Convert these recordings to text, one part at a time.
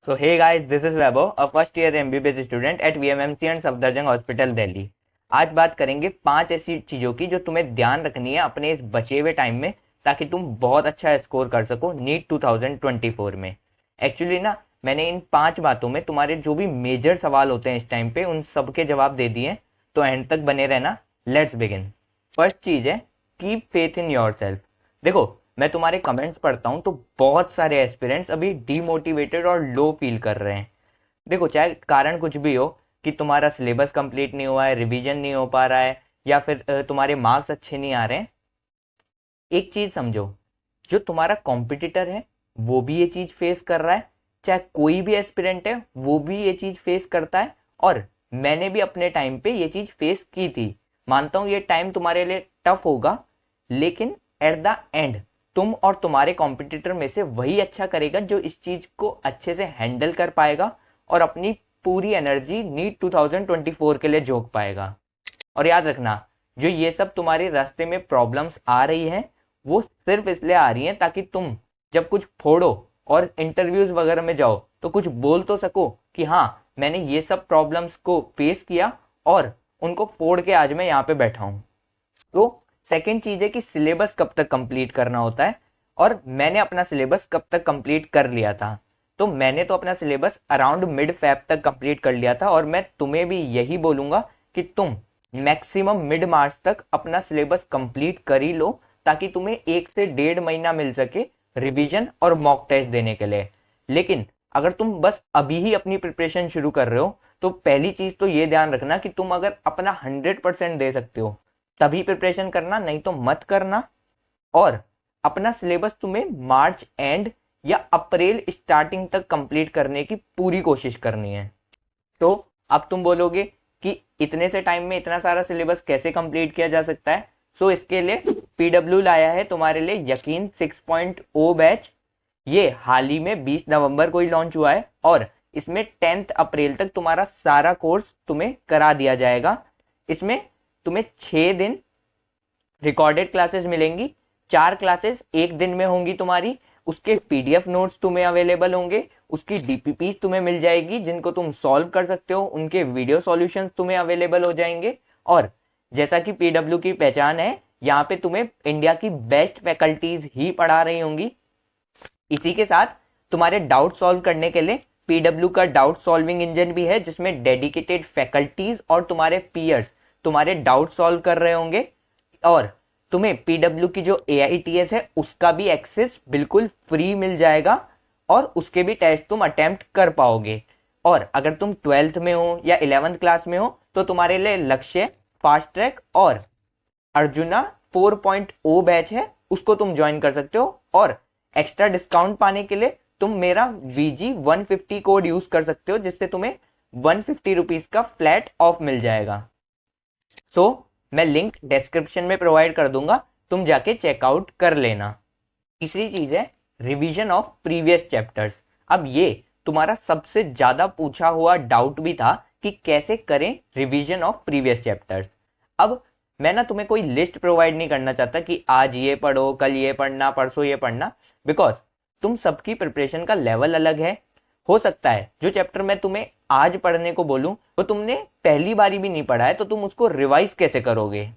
So hey guys, this is Vaibhav, a first year MBBS student at VMMC and Safdarjung hospital Delhi. आज बात करेंगे 5 ऐसी चीजों की जो तुम्हें ध्यान रखनी है अपने इस बचे हुए टाइम में, ताकि तुम बहुत अच्छा स्कोर कर सको नीट 2024 में। एक्चुअली ना, मैंने इन 5 बातों में तुम्हारे जो भी मेजर सवाल होते हैं इस टाइम पे उन सब के जवाब दे दिए हैं, तो एंड तक बने रहना। Let's begin. फर्स्ट चीज है, keep faith in your self. देखो, मैं तुम्हारे कमेंट्स पढ़ता हूँ तो बहुत सारे एस्पिरेंट्स अभी डीमोटिवेटेड और लो फील कर रहे हैं। देखो, चाहे कारण कुछ भी हो कि तुम्हारा सिलेबस कंप्लीट नहीं हुआ है, रिवीजन नहीं हो पा रहा है, या फिर तुम्हारे मार्क्स अच्छे नहीं आ रहे हैं, एक चीज समझो, जो तुम्हारा कॉम्पिटिटर है वो भी ये चीज फेस कर रहा है, चाहे कोई भी एस्पिरेंट है वो भी ये चीज फेस करता है, और मैंने भी अपने टाइम पे ये चीज फेस की थी। मानता हूं ये टाइम तुम्हारे लिए टफ होगा, लेकिन एट द एंड तुम और तुम्हारे कॉम्पिटिटर में से वही अच्छा करेगा जो इस चीज को अच्छे से हैंडल कर पाएगा और अपनी पूरी एनर्जी नीट 2024 के लिए झोंक पाएगा। और याद रखना, जो ये सब तुम्हारे रास्ते में प्रॉब्लम्स आ रही हैं वो सिर्फ इसलिए आ रही हैं ताकि तुम जब कुछ फोड़ो और इंटरव्यूज वगैरह में जाओ तो कुछ बोल तो सको कि हाँ, मैंने ये सब प्रॉब्लम्स को फेस किया और उनको फोड़ के आज मैं यहाँ पे बैठा हूँ। तो सेकंड चीज है कि सिलेबस कब तक कंप्लीट करना होता है, और मैंने अपना सिलेबस कब तक कंप्लीट कर लिया था। तो मैंने तो अपना सिलेबस अराउंड मिड फेब तक कंप्लीट कर लिया था, और मैं तुम्हें भी यही बोलूंगा कि तुम मैक्सिमम मिड मार्च तक अपना सिलेबस कंप्लीट कर ही लो, ताकि तुम्हें 1 से 1.5 महीना मिल सके रिवीजन और मॉक टेस्ट देने के लिए। लेकिन अगर तुम बस अभी ही अपनी प्रिपरेशन शुरू कर रहे हो तो पहली चीज तो ये ध्यान रखना कि तुम अगर अपना 100% दे सकते हो तभी प्रिपरेशन करना, नहीं तो मत करना। और अपना सिलेबस तुम्हें मार्च एंड या अप्रैल स्टार्टिंग तक कंप्लीट करने की पूरी कोशिश करनी है। तो अब तुम बोलोगे कि इतने से टाइम में इतना सारा सिलेबस कैसे कंप्लीट किया जा सकता है। सो इसके लिए पीडब्ल्यू लाया है तुम्हारे लिए यकीन 6.0 बैच। ये हाल ही में 20 नवंबर को ही लॉन्च हुआ है, और इसमें 10 अप्रैल तक तुम्हारा सारा कोर्स तुम्हें करा दिया जाएगा। इसमें तुम्हें 6 दिन रिकॉर्डेड क्लासेस मिलेंगी, 4 क्लासेस एक दिन में होंगी तुम्हारी, उसके पीडीएफ नोट्स तुम्हें अवेलेबल होंगे, उसकी डीपीपी तुम्हें मिल जाएगी जिनको तुम सॉल्व कर सकते हो, उनके वीडियो सॉल्यूशंस तुम्हें अवेलेबल हो जाएंगे। और जैसा कि पीडब्ल्यू की पहचान है, यहाँ पे तुम्हें इंडिया की बेस्ट फैकल्टीज ही पढ़ा रही होंगी। इसी के साथ तुम्हारे डाउट सॉल्व करने के लिए पीडब्ल्यू का डाउट सॉल्विंग इंजन भी है, जिसमें डेडिकेटेड फैकल्टीज और तुम्हारे पीयर्स तुम्हारे डाउट सॉल्व कर रहे होंगे। और तुम्हें पीडब्ल्यू की जो एआईटीएस है उसका भी एक्सेस बिल्कुल फ्री मिल जाएगा, और उसके भी टेस्ट तुम अटेम्प्ट कर पाओगे। और अगर तुम 12th में हो या 11th क्लास में हो तो तुम्हारे लिए लक्ष्य, फास्ट ट्रैक और अर्जुना 4.0 बैच है, उसको तुम ज्वाइन कर सकते हो। और एक्स्ट्रा डिस्काउंट पाने के लिए तुम मेरा VG 150 कोड यूज कर सकते हो, जिससे तुम्हें 150 रुपीज का फ्लैट ऑफ मिल जाएगा। सो मैं लिंक डिस्क्रिप्शन में प्रोवाइड कर दूंगा, तुम जाके चेकआउट कर लेना। तीसरी चीज है रिवीजन ऑफ प्रीवियस चैप्टर्स। अब ये तुम्हारा सबसे ज्यादा पूछा हुआ डाउट भी था कि कैसे करें रिवीजन ऑफ प्रीवियस चैप्टर्स। अब मैं ना तुम्हें कोई लिस्ट प्रोवाइड नहीं करना चाहता कि आज ये पढ़ो, कल ये पढ़ना, परसों ये पढ़ना, बिकॉज तुम सबकी प्रिपरेशन का लेवल अलग है। हो सकता है जो चैप्टर मैं तुम्हें आज पढ़ने को बोलूं वो तुमने पहली बारी भी नहीं पढ़ा है, तो तुम उसको रिवाइज कैसे करोगे।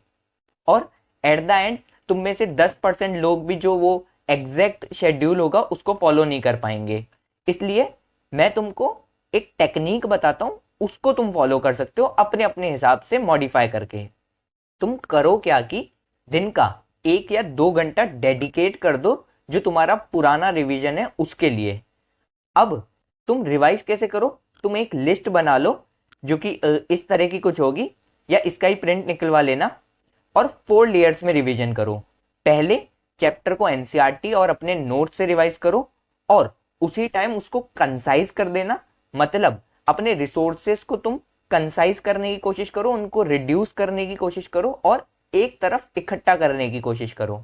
और एट द एंड तुम में से 10% लोग भी जो वो एग्जैक्ट शेड्यूल होगा उसको फॉलो नहीं कर पाएंगे। इसलिए मैं तुमको एक टेक्निक बताता हूं, उसको तुम फॉलो कर सकते हो अपने अपने हिसाब से मॉडिफाई करके। तुम करो क्या कि दिन का 1 या 2 घंटा डेडिकेट कर दो जो तुम्हारा पुराना रिवीजन है उसके लिए। अब तुम रिवाइज कैसे करो, तुम एक लिस्ट बना लो जो कि इस तरह की कुछ होगी, या इसका ही प्रिंट निकलवा लेना, और 4 लेयर्स में रिवीजन करो। पहले चैप्टर को एनसीईआरटी और अपने नोट से रिवाइज करो, और उसी टाइम उसको कंसाइज कर देना। मतलब अपने रिसोर्सेस को तुम कंसाइज करने की कोशिश करो, उनको रिड्यूस करने की कोशिश करो, और एक तरफ इकट्ठा करने की कोशिश करो।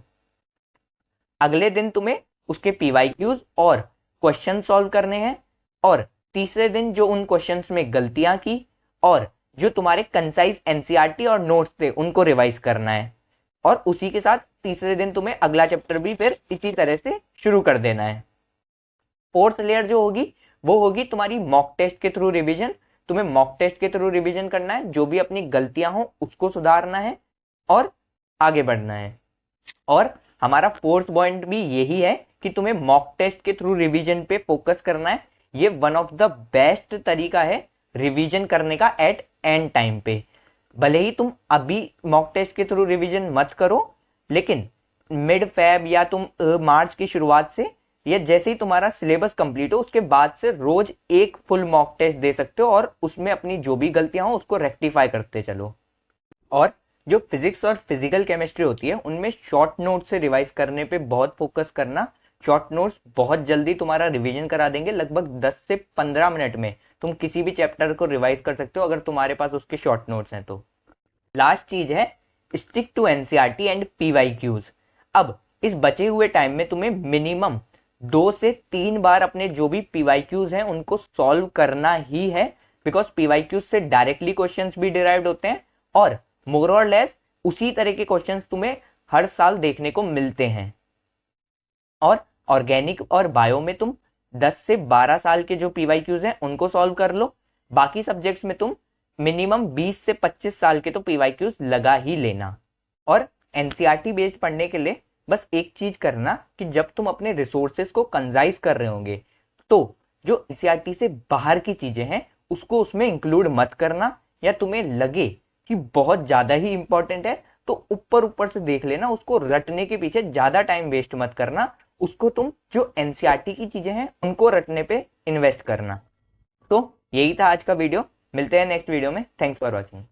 अगले दिन तुम्हें उसके पीवाईक्यूज और क्वेश्चन सॉल्व करने हैं, और तीसरे दिन जो उन क्वेश्चंस में गलतियां की और जो तुम्हारे कंसाइज एनसीईआरटी और नोट्स थे उनको रिवाइज करना है। और उसी के साथ तीसरे दिन तुम्हें अगला चैप्टर भी फिर इसी तरह से शुरू कर देना है। फोर्थ लेयर जो होगी वो होगी तुम्हारी मॉक टेस्ट के थ्रू रिवीजन। तुम्हें मॉक टेस्ट के थ्रू रिवीजन करना है, जो भी अपनी गलतियां हो उसको सुधारना है और आगे बढ़ना है। और हमारा फोर्थ पॉइंट भी यही है कि तुम्हें मॉक टेस्ट के थ्रू रिवीजन पे फोकस करना है। ये वन ऑफ द बेस्ट तरीका है रिवीजन करने का एट एंड टाइम पे। भले ही तुम अभी मॉक टेस्ट के थ्रू रिवीजन मत करो, लेकिन मिड फैब या तुम मार्च की शुरुआत से या जैसे ही तुम्हारा सिलेबस कंप्लीट हो उसके बाद से रोज एक फुल मॉक टेस्ट दे सकते हो और उसमें अपनी जो भी गलतियां हो उसको रेक्टिफाई करते चलो। और जो फिजिक्स और फिजिकल केमिस्ट्री होती है उनमें शॉर्ट नोट से रिवाइज करने पे बहुत फोकस करना। शॉर्ट नोट्स बहुत जल्दी तुम्हारा रिवीजन करा देंगे, लगभग 10 से 15 मिनट में तुम किसी भी चैप्टर को रिवाइज कर सकते हो अगर तुम्हारे पास उसके शॉर्ट नोट्स हैं तो। लास्ट चीज है stick to NCERT and PYQs. अब इस बचे हुए टाइम में तुम्हें मिनिमम 2 से 3 बार अपने जो भी पीवाईक्यूज हैं उनको सॉल्व करना ही है, बिकॉज पीवाईक्यूज से डायरेक्टली क्वेश्चंस भी डिराइव्ड होते हैं और मोर और लेस उसी तरह के क्वेश्चंस तुम्हें हर साल देखने को मिलते हैं। और ऑर्गेनिक और बायो में तुम 10 से 12 साल के जो पीवाईक्यूज हैं उनको सॉल्व कर लो। बाकी सब्जेक्ट्स में तुम मिनिमम 20 से 25 साल के तो पीवाईक्यूज लगा ही लेना। और एनसीईआरटी बेस्ड पढ़ने के लिए बस एक चीज करना कि जब तुम अपने रिसोर्सेज को कंजाइज कर रहे होंगे तो जो एनसीईआरटी से बाहर की चीजें हैं उसको उसमें इंक्लूड मत करना, या तुम्हें लगे कि बहुत ज्यादा ही इंपॉर्टेंट है तो ऊपर ऊपर से देख लेना, उसको रटने के पीछे ज्यादा टाइम वेस्ट मत करना। उसको तुम जो एनसीईआरटी की चीजें हैं उनको रटने पे इन्वेस्ट करना। तो यही था आज का वीडियो, मिलते हैं नेक्स्ट वीडियो में। Thanks for watching.